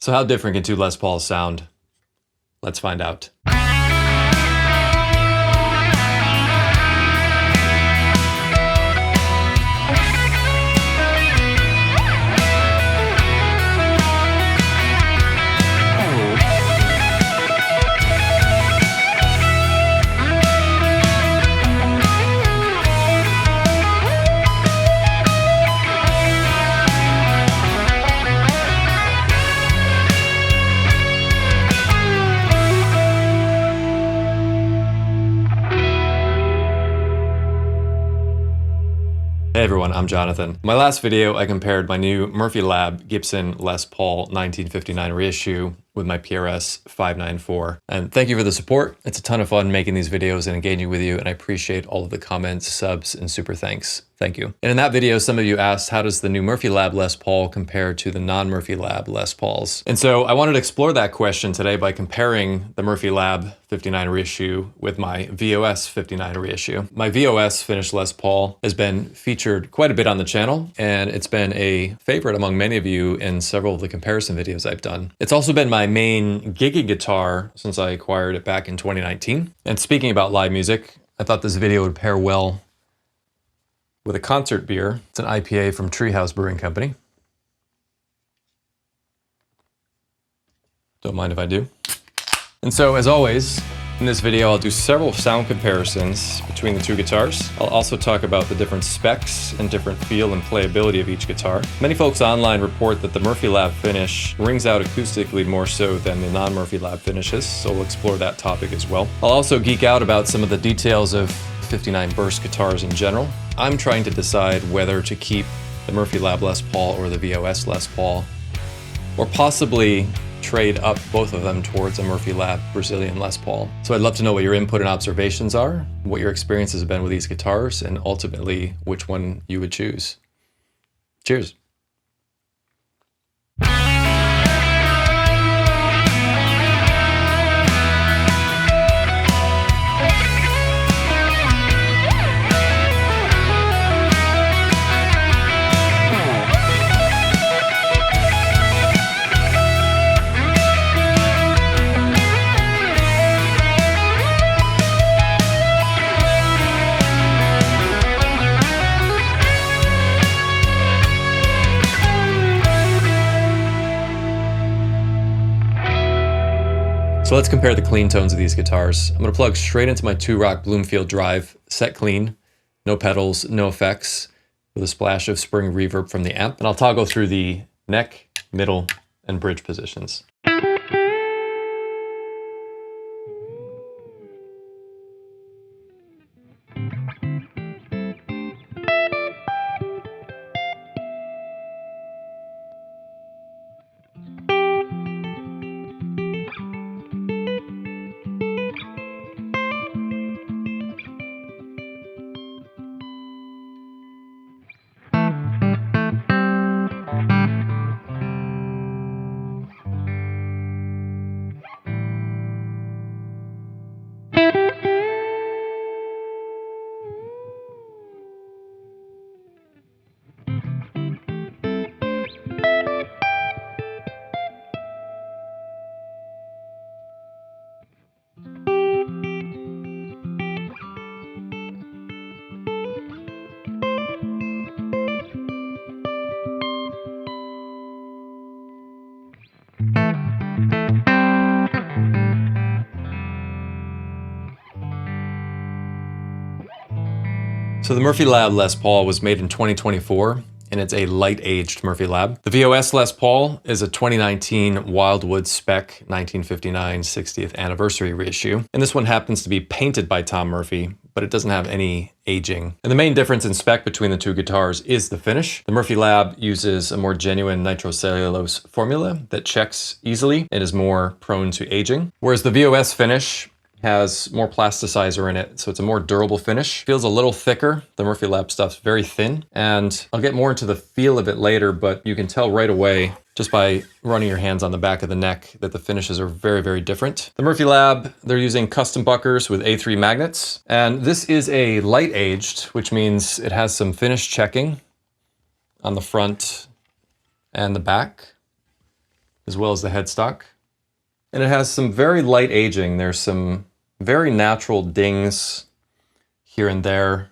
So how different can two Les Pauls sound? Let's find out. Hey everyone, I'm Jonathan. In my last video, I compared my new Murphy Lab Gibson Les Paul 1959 reissue with my PRS 594. And thank you for the support. It's a ton of fun making these videos and engaging with you, and I appreciate all of the comments, subs, and super thanks. Thank you. And in that video, some of you asked, how does the new Murphy Lab Les Paul compare to the non-Murphy Lab Les Pauls? And so I wanted to explore that question today by comparing the Murphy Lab 59 reissue with my VOS 59 reissue. My VOS finished Les Paul has been featured quite a bit on the channel, and it's been a favorite among many of you in several of the comparison videos I've done. It's also been my main gigging guitar since I acquired it back in 2019. And speaking about live music, I thought this video would pair well with a concert beer. It's an IPA from Treehouse Brewing Company. Don't mind if I do. And so, as always, in this video, I'll do several sound comparisons between the two guitars. I'll also talk about the different specs and different feel and playability of each guitar. Many folks online report that the Murphy Lab finish rings out acoustically more so than the non-Murphy Lab finishes, so we'll explore that topic as well. I'll also geek out about some of the details of 59 burst guitars in general. I'm trying to decide whether to keep the Murphy Lab Les Paul or the VOS Les Paul, or possibly trade up both of them towards a Murphy Lab Brazilian Les Paul. So I'd love to know what your input and observations are, what your experiences have been with these guitars, and ultimately which one you would choose. Cheers. So let's compare the clean tones of these guitars. I'm gonna plug straight into my 2-Rock Bloomfield drive, set clean, no pedals, no effects, with a splash of spring reverb from the amp. And I'll toggle through the neck, middle, and bridge positions. So the Murphy Lab Les Paul was made in 2024, and it's a light-aged Murphy Lab. The VOS Les Paul is a 2019 Wildwood Spec 1959 60th anniversary reissue, and this one happens to be painted by Tom Murphy, but it doesn't have any aging. And the main difference in spec between the two guitars is the finish. The Murphy Lab uses a more genuine nitrocellulose formula that checks easily and is more prone to aging, whereas the VOS finish has more plasticizer in it, so it's a more durable finish. Feels a little thicker. The Murphy Lab stuff's very thin, and I'll get more into the feel of it later, but you can tell right away just by running your hands on the back of the neck that the finishes are very, very different. The Murphy Lab, they're using custom buckers with A3 magnets, and this is a light aged, which means it has some finish checking on the front and the back. as well as the headstock. And it has some very light aging. There's some very natural dings here and there.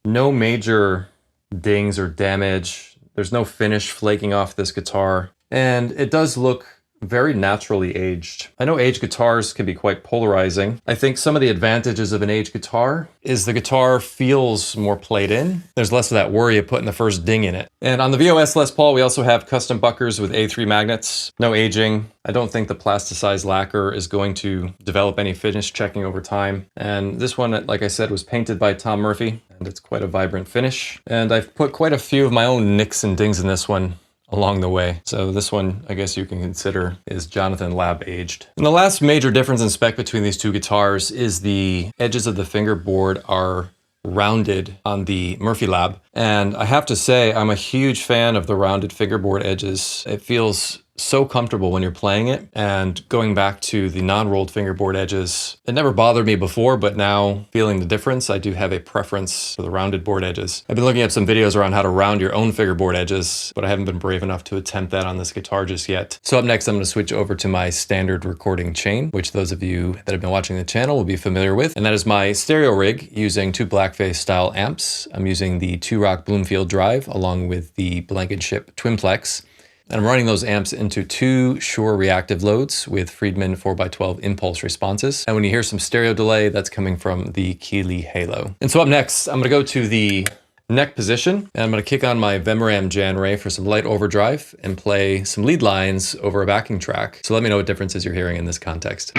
No major dings or damage. There's no finish flaking off this guitar. And it does look very naturally aged. I know aged guitars can be quite polarizing. I think some of the advantages of an aged guitar is the guitar feels more played in. There's less of that worry of putting the first ding in it. And on the VOS Les Paul, we also have custom buckers with A3 magnets. No aging. I don't think the plasticized lacquer is going to develop any finish checking over time. And this one, like I said, was painted by Tom Murphy, and it's quite a vibrant finish. And I've put quite a few of my own nicks and dings in this one along the way. So this one, I guess you can consider, is Jonathan Lab aged. And the last major difference in spec between these two guitars is the edges of the fingerboard are rounded on the Murphy Lab. And I have to say, I'm a huge fan of the rounded fingerboard edges. It feels so comfortable when you're playing it. And going back to the non-rolled fingerboard edges, it never bothered me before, but now feeling the difference, I do have a preference for the rounded board edges. I've been looking at some videos around how to round your own fingerboard edges, but I haven't been brave enough to attempt that on this guitar just yet. So up next, I'm going to switch over to my standard recording chain, which those of you that have been watching the channel will be familiar with. And that is my stereo rig using two Blackface style amps. I'm using the 2-Rock Bloomfield drive along with the Blankenship Twimplex. And I'm running those amps into two Shure reactive loads with Friedman 4x12 impulse responses. And when you hear some stereo delay, that's coming from the Keeley Halo. And so up next, I'm gonna go to the neck position, and I'm gonna kick on my Vemoram Jan Ray for some light overdrive and play some lead lines over a backing track. So let me know what differences you're hearing in this context.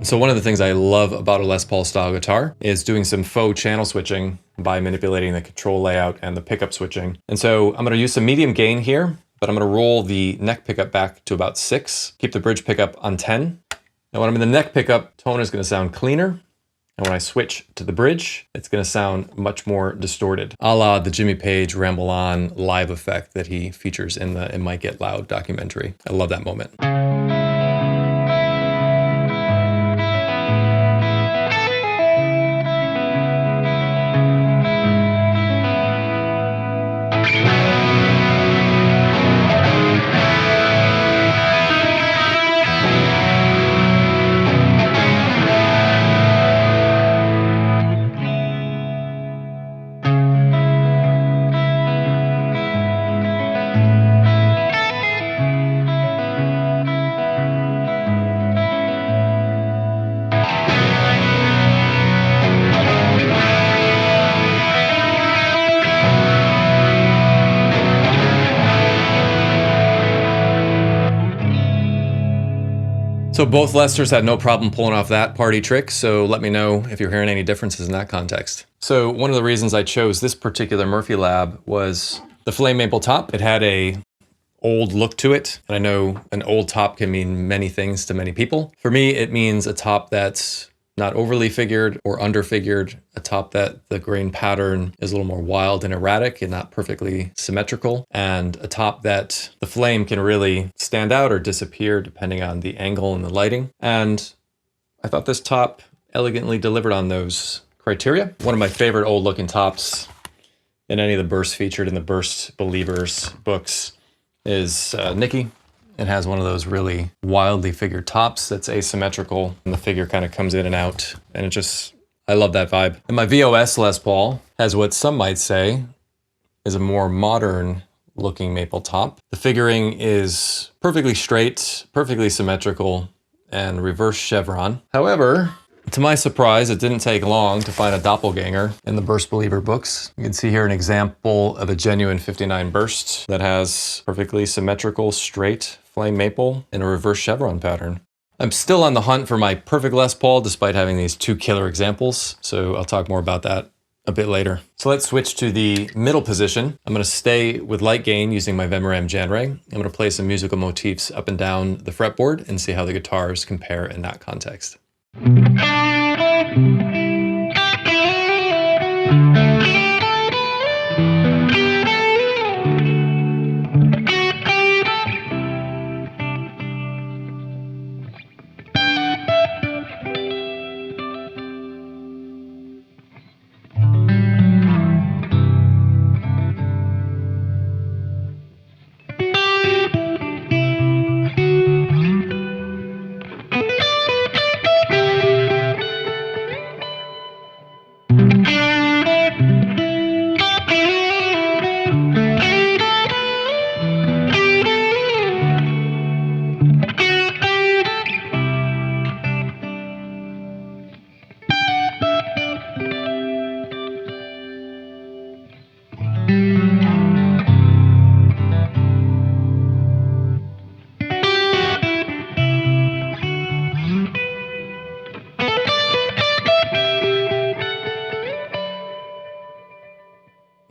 So one of the things I love about a Les Paul style guitar is doing some faux channel switching by manipulating the control layout and the pickup switching. And so I'm going to use some medium gain here, but I'm going to roll the neck pickup back to about 6, keep the bridge pickup on 10. Now when I'm in the neck pickup, tone is going to sound cleaner. And when I switch to the bridge, it's going to sound much more distorted, a la the Jimmy Page Ramble On live effect that he features in the It Might Get Loud documentary. I love that moment. So both Lesters had no problem pulling off that party trick, so let me know if you're hearing any differences in that context. So one of the reasons I chose this particular Murphy Lab was the flame maple top. It had a old look to it, and I know an old top can mean many things to many people. For me, it means a top that's not overly figured or underfigured, a top that the grain pattern is a little more wild and erratic and not perfectly symmetrical, and a top that the flame can really stand out or disappear depending on the angle and the lighting. And I thought this top elegantly delivered on those criteria. One of my favorite old looking tops in any of the bursts featured in the Burst Believers books is Nicky. It has one of those really wildly figured tops that's asymmetrical, and the figure kind of comes in and out, and it just, I love that vibe. And my VOS Les Paul has what some might say is a more modern looking maple top. The figuring is perfectly straight, perfectly symmetrical, and reverse chevron. However, to my surprise, it didn't take long to find a doppelganger in the Burst Believer books. You can see here an example of a genuine 59 burst that has perfectly symmetrical, straight flame maple in a reverse chevron pattern. I'm still on the hunt for my perfect Les Paul despite having these two killer examples, so I'll talk more about that a bit later. So let's switch to the middle position. I'm going to stay with light gain using my Vemoram Jan Ray. I'm going to play some musical motifs up and down the fretboard and see how the guitars compare in that context.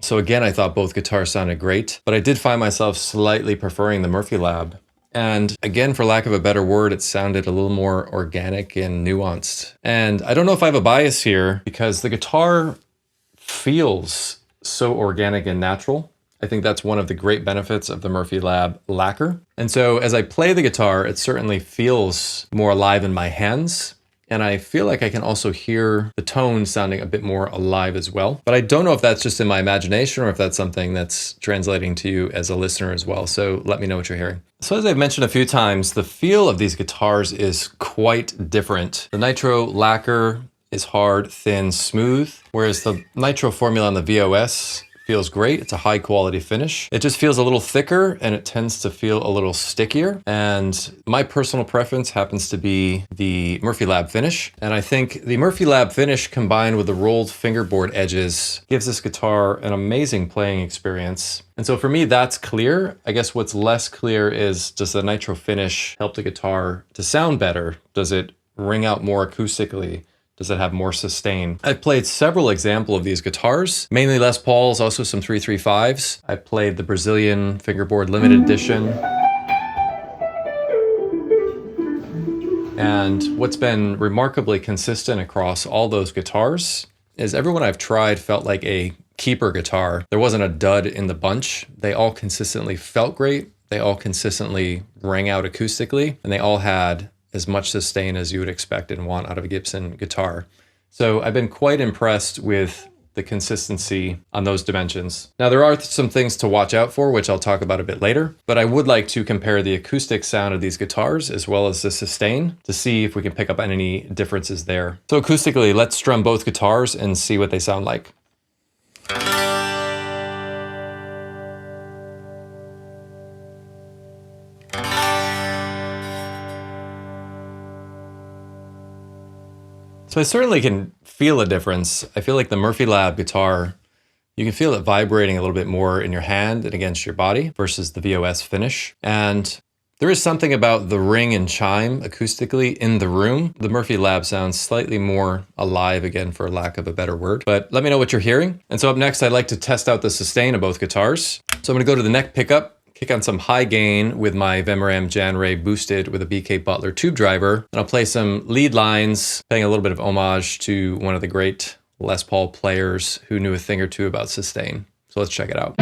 So again, I thought both guitars sounded great, but I did find myself slightly preferring the Murphy Lab. And again, for lack of a better word, it sounded a little more organic and nuanced. And I don't know if I have a bias here because the guitar feels so organic and natural. I think that's one of the great benefits of the Murphy Lab lacquer. And so as I play the guitar, it certainly feels more alive in my hands. And I feel like I can also hear the tone sounding a bit more alive as well. But I don't know if that's just in my imagination or if that's something that's translating to you as a listener as well. So let me know what you're hearing. So as I've mentioned a few times, the feel of these guitars is quite different. The nitro lacquer is hard, thin, smooth, whereas the nitro formula on the VOS feels great. It's a high quality finish. It just feels a little thicker and it tends to feel a little stickier. And my personal preference happens to be the Murphy Lab finish. And I think the Murphy Lab finish combined with the rolled fingerboard edges gives this guitar an amazing playing experience. And so for me, that's clear. I guess what's less clear is, does the nitro finish help the guitar to sound better? Does it ring out more acoustically? Does it have more sustain? I've played several examples of these guitars, mainly Les Pauls, also some 335s. I played the Brazilian fingerboard limited edition. And what's been remarkably consistent across all those guitars is everyone I've tried felt like a keeper guitar. There wasn't a dud in the bunch. They all consistently felt great. They all consistently rang out acoustically, and they all had as much sustain as you would expect and want out of a Gibson guitar. So I've been quite impressed with the consistency on those dimensions. Now there are some things to watch out for, which I'll talk about a bit later, but I would like to compare the acoustic sound of these guitars as well as the sustain to see if we can pick up on any differences there. So acoustically, let's strum both guitars and see what they sound like. So I certainly can feel a difference. I feel like the Murphy Lab guitar, you can feel it vibrating a little bit more in your hand and against your body versus the VOS finish. And there is something about the ring and chime acoustically in the room. The Murphy Lab sounds slightly more alive, again, for lack of a better word. But let me know what you're hearing. And so up next, I'd like to test out the sustain of both guitars. So I'm gonna go to the neck pickup, kick on some high gain with my Vemoram Jan Ray boosted with a BK Butler tube driver. And I'll play some lead lines, paying a little bit of homage to one of the great Les Paul players who knew a thing or two about sustain. So let's check it out.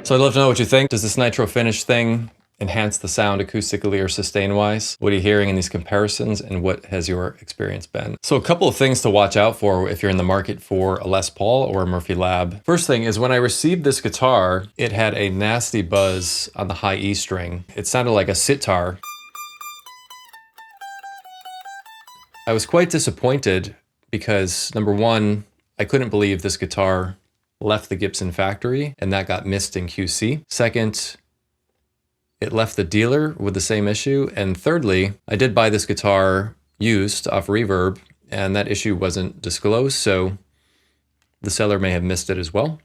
So I'd love to know what you think. Does this nitro finish thing enhance the sound acoustically or sustain-wise? What are you hearing in these comparisons, and what has your experience been? So a couple of things to watch out for if you're in the market for a Les Paul or a Murphy Lab. First thing is, when I received this guitar, it had a nasty buzz on the high E string. It sounded like a sitar. I was quite disappointed because, number one, I couldn't believe this guitar left the Gibson factory and that got missed in QC. Second, it left the dealer with the same issue. And thirdly, I did buy this guitar used off Reverb and that issue wasn't disclosed, so the seller may have missed it as well.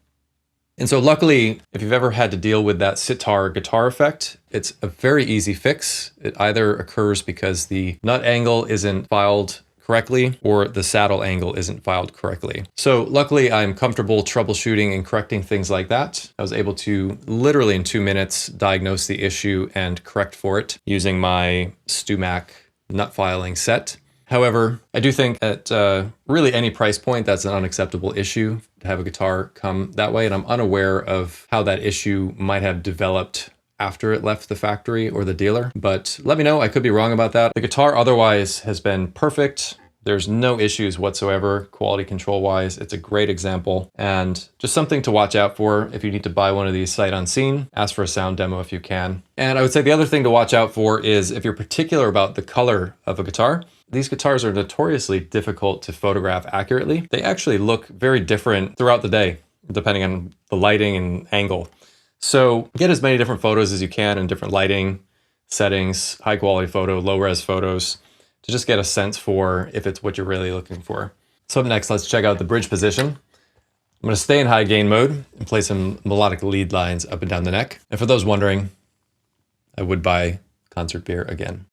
And so luckily, if you've ever had to deal with that sitar guitar effect, it's a very easy fix. It either occurs because the nut angle isn't filed correctly or the saddle angle isn't filed correctly. So luckily I'm comfortable troubleshooting and correcting things like that. I was able to literally in 2 minutes diagnose the issue and correct for it using my StewMac nut filing set. However, I do think at really any price point, that's an unacceptable issue to have a guitar come that way. And I'm unaware of how that issue might have developed after it left the factory or the dealer, but let me know. I could be wrong about that. The guitar otherwise has been perfect. There's no issues whatsoever, quality control wise. It's a great example and just something to watch out for if you need to buy one of these sight unseen. Ask for a sound demo if you can. And I would say the other thing to watch out for is if you're particular about the color of a guitar. These guitars are notoriously difficult to photograph accurately. They actually look very different throughout the day, depending on the lighting and angle. So get as many different photos as you can in different lighting settings, high quality photo, low res photos, to just get a sense for if it's what you're really looking for. So up next, let's check out the bridge position. I'm gonna stay in high gain mode and play some melodic lead lines up and down the neck. And for those wondering, I would buy concert beer again.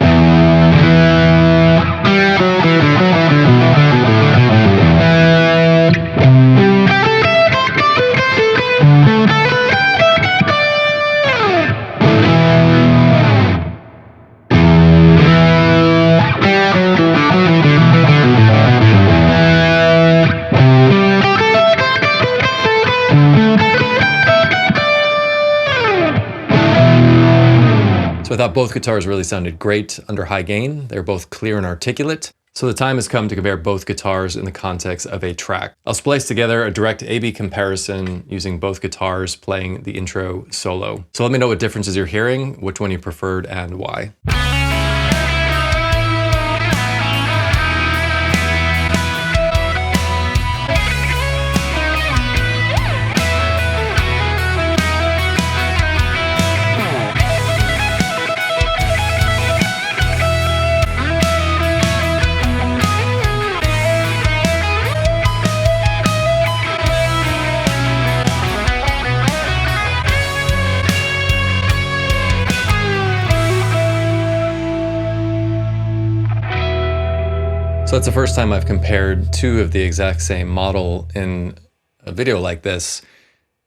So I thought both guitars really sounded great under high gain. They're both clear and articulate. So the time has come to compare both guitars in the context of a track. I'll splice together a direct A/B comparison using both guitars playing the intro solo. So let me know what differences you're hearing, which one you preferred and why. So it's the first time I've compared two of the exact same model in a video like this.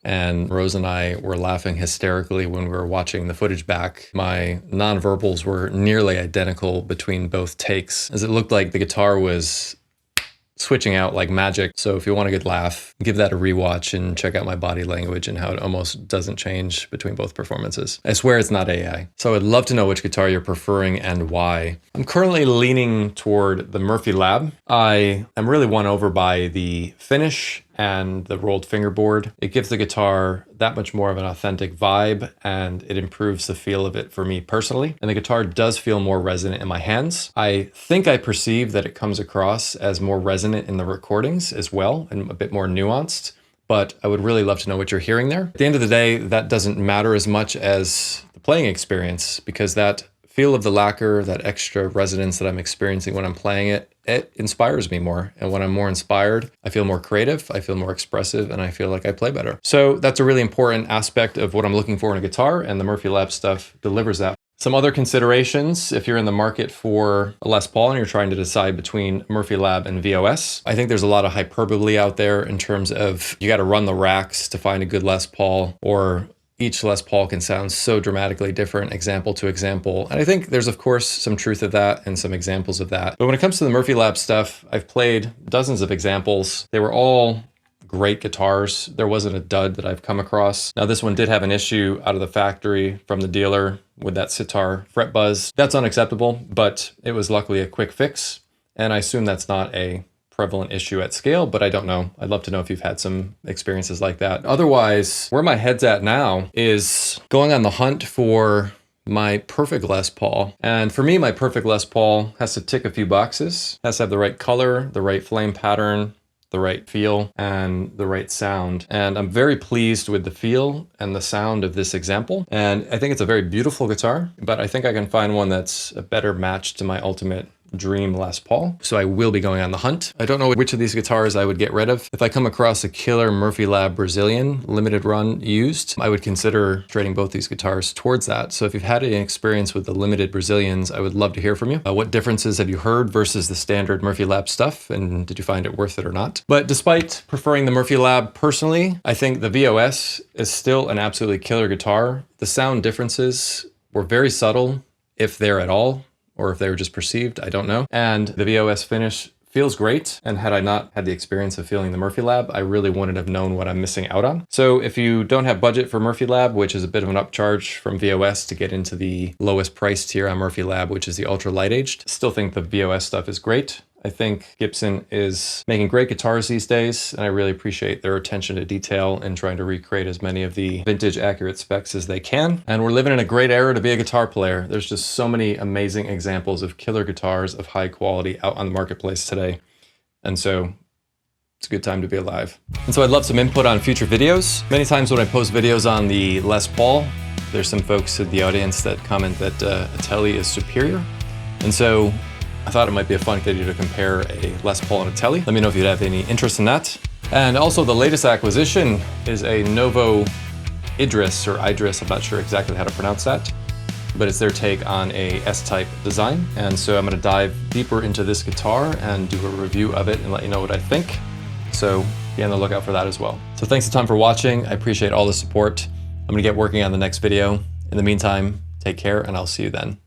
And Rose and I were laughing hysterically when we were watching the footage back. My nonverbals were nearly identical between both takes, as it looked like the guitar was switching out like magic. So if you want a good laugh, give that a rewatch and check out my body language and how it almost doesn't change between both performances. I swear it's not AI. So I'd love to know which guitar you're preferring and why. I'm currently leaning toward the Murphy Lab. I am really won over by the finish and the rolled fingerboard. It gives the guitar that much more of an authentic vibe and it improves the feel of it for me personally. And the guitar does feel more resonant in my hands. I think I perceive that it comes across as more resonant in the recordings as well and a bit more nuanced, but I would really love to know what you're hearing there. At the end of the day, that doesn't matter as much as the playing experience because that feel of the lacquer, that extra resonance that I'm experiencing when I'm playing it, it inspires me more. And when I'm more inspired, I feel more creative, I feel more expressive, and I feel like I play better. So that's a really important aspect of what I'm looking for in a guitar, and the Murphy Lab stuff delivers that. Some other considerations, if you're in the market for a Les Paul and you're trying to decide between Murphy Lab and VOS, I think there's a lot of hyperbole out there in terms of you got to run the racks to find a good Les Paul, or each Les Paul can sound so dramatically different example to example. And I think there's of course some truth of that and some examples of that. But when it comes to the Murphy Lab stuff, I've played dozens of examples. They were all great guitars. There wasn't a dud that I've come across. Now this one did have an issue out of the factory from the dealer with that sitar fret buzz. That's unacceptable, but it was luckily a quick fix. And I assume that's not a prevalent issue at scale, but I don't know. I'd love to know if you've had some experiences like that. Otherwise, where my head's at now is going on the hunt for my perfect Les Paul. And for me, my perfect Les Paul has to tick a few boxes. It has to have the right color, the right flame pattern, the right feel and the right sound. And I'm very pleased with the feel and the sound of this example. And I think it's a very beautiful guitar, but I think I can find one that's a better match to my ultimate dream Les Paul. So I will be going on the hunt. I don't know which of these guitars I would get rid of. If I come across a killer Murphy Lab Brazilian limited run used, I would consider trading both these guitars towards that. So if you've had any experience with the limited Brazilians, I would love to hear from you. What differences have you heard versus the standard Murphy Lab stuff? And did you find it worth it or not? But despite preferring the Murphy Lab personally, I think the VOS is still an absolutely killer guitar. The sound differences were very subtle, if they're at all, or if they were just perceived, I don't know. And the VOS finish feels great. And had I not had the experience of feeling the Murphy Lab, I really wouldn't have known what I'm missing out on. So if you don't have budget for Murphy Lab, which is a bit of an upcharge from VOS to get into the lowest price tier on Murphy Lab, which is the ultra light aged, still think the VOS stuff is great. I think Gibson is making great guitars these days, and I really appreciate their attention to detail and trying to recreate as many of the vintage accurate specs as they can. And we're living in a great era to be a guitar player. There's just so many amazing examples of killer guitars of high quality out on the marketplace today. And so it's a good time to be alive. And so I'd love some input on future videos. Many times when I post videos on the Les Paul, there's some folks in the audience that comment that a Tele is superior. And so I thought it might be a fun video to compare a Les Paul and a Tele. Let me know if you'd have any interest in that. And also the latest acquisition is a Novo Idris, or Idris, I'm not sure exactly how to pronounce that, but it's their take on a S-type design. And so I'm gonna dive deeper into this guitar and do a review of it and let you know what I think. So be on the lookout for that as well. So thanks a ton for watching. I appreciate all the support. I'm gonna get working on the next video. In the meantime, take care and I'll see you then.